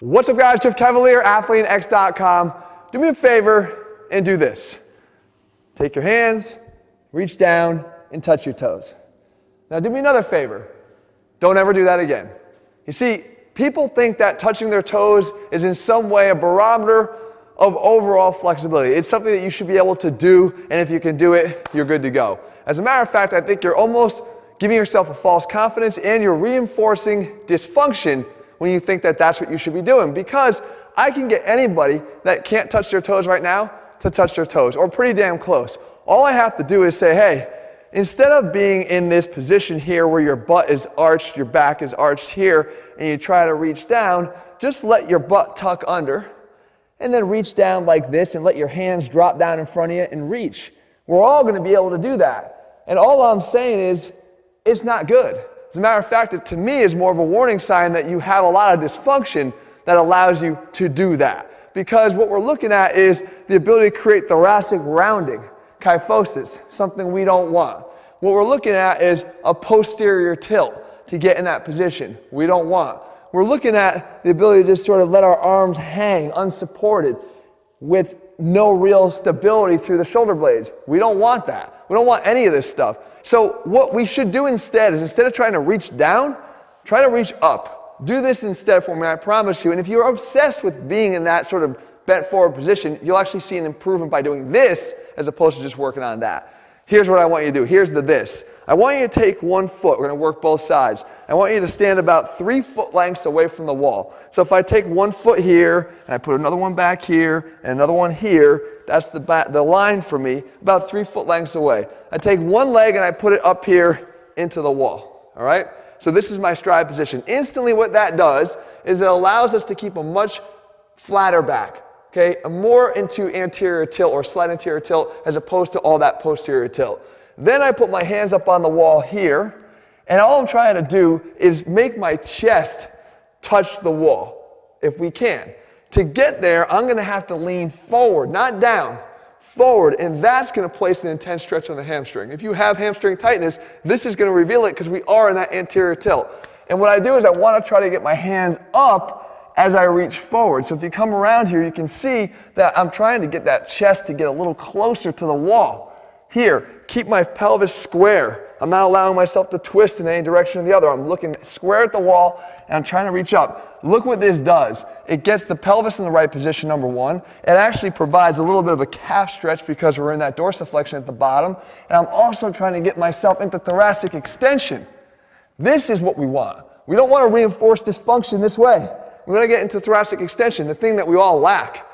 What's up guys, Jeff Cavalier, ATHLEAN-X.com. Do me a favor and do this. Take your hands, reach down, and touch your toes. Now do me another favor. Don't ever do that again. You see, people think that touching their toes is in some way a barometer of overall flexibility. It's something that you should be able to do, and if you can do it, you're good to go. As a matter of fact, I think you're almost giving yourself a false confidence and you're reinforcing dysfunction when you think that that's what you should be doing, because I can get anybody that can't touch their toes right now to touch their toes, or pretty damn close. All I have to do is say, hey, instead of being in this position here where your butt is arched, your back is arched here, and you try to reach down, just let your butt tuck under, and then reach down like this and let your hands drop down in front of you and reach. We're all gonna be able to do that. And all I'm saying is, it's not good. As a matter of fact, it to me is more of a warning sign that you have a lot of dysfunction that allows you to do that. Because what we're looking at is the ability to create thoracic rounding, kyphosis, something we don't want. What we're looking at is a posterior tilt to get in that position, we don't want. We're looking at the ability to just sort of let our arms hang unsupported with no real stability through the shoulder blades. We don't want that. We don't want any of this stuff. So what we should do instead is, instead of trying to reach down, try to reach up. Do this instead for me, I promise you. And if you're obsessed with being in that sort of bent forward position, you'll actually see an improvement by doing this as opposed to just working on that. Here's what I want you to do. Here's the this. I want you to take one foot. We're going to work both sides. I want you to stand about 3 foot lengths away from the wall. So if I take 1 foot here, and I put another one back here, and another one here, that's the line for me, about 3 foot lengths away. I take one leg and I put it up here into the wall, all right? So this is my stride position. Instantly what that does is it allows us to keep a much flatter back, okay? A more into anterior tilt or slight anterior tilt as opposed to all that posterior tilt. Then I put my hands up on the wall here, and all I'm trying to do is make my chest touch the wall, if we can. To get there, I'm gonna have to lean forward, not down, forward, and that's gonna place an intense stretch on the hamstring. If you have hamstring tightness, this is gonna reveal it because we are in that anterior tilt. And what I do is I wanna try to get my hands up as I reach forward. So if you come around here, you can see that I'm trying to get that chest to get a little closer to the wall. Here, keep my pelvis square. I'm not allowing myself to twist in any direction or the other. I'm looking square at the wall and I'm trying to reach up. Look what this does. It gets the pelvis in the right position, number one. It actually provides a little bit of a calf stretch because we're in that dorsiflexion at the bottom. And I'm also trying to get myself into thoracic extension. This is what we want. We don't want to reinforce dysfunction this way. We're going to get into thoracic extension, the thing that we all lack.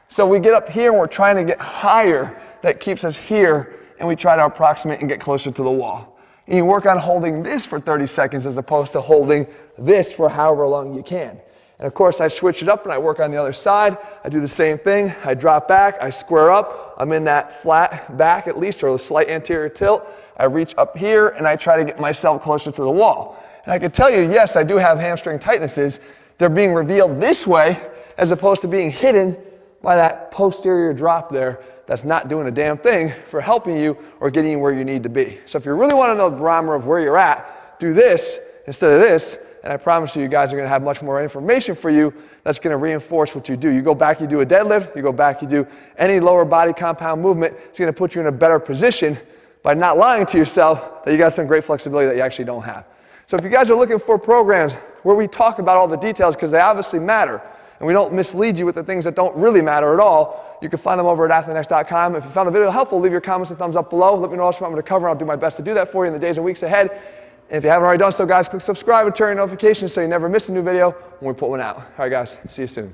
So we get up here and we're trying to get higher. That keeps us here, and we try to approximate and get closer to the wall. And you work on holding this for 30 seconds as opposed to holding this for however long you can. And of course, I switch it up and I work on the other side. I do the same thing. I drop back, I square up. I'm in that flat back at least, or a slight anterior tilt. I reach up here and I try to get myself closer to the wall. And I can tell you, yes, I do have hamstring tightnesses. They're being revealed this way as opposed to being hidden by that posterior drop there that's not doing a damn thing for helping you or getting you where you need to be. So if you really want to know the barometer of where you're at, do this instead of this, and I promise you guys are going to have much more information for you that's going to reinforce what you do. You go back, you do a deadlift, you go back, you do any lower body compound movement. It's going to put you in a better position by not lying to yourself that you got some great flexibility that you actually don't have. So if you guys are looking for programs where we talk about all the details, because they obviously matter, and we don't mislead you with the things that don't really matter at all, you can find them over at ATHLEAN-X.com. If you found the video helpful, leave your comments and thumbs up below. Let me know what you want me to cover, and I'll do my best to do that for you in the days and weeks ahead. And if you haven't already done so, guys, click subscribe and turn on notifications so you never miss a new video when we put one out. All right, guys, see you soon.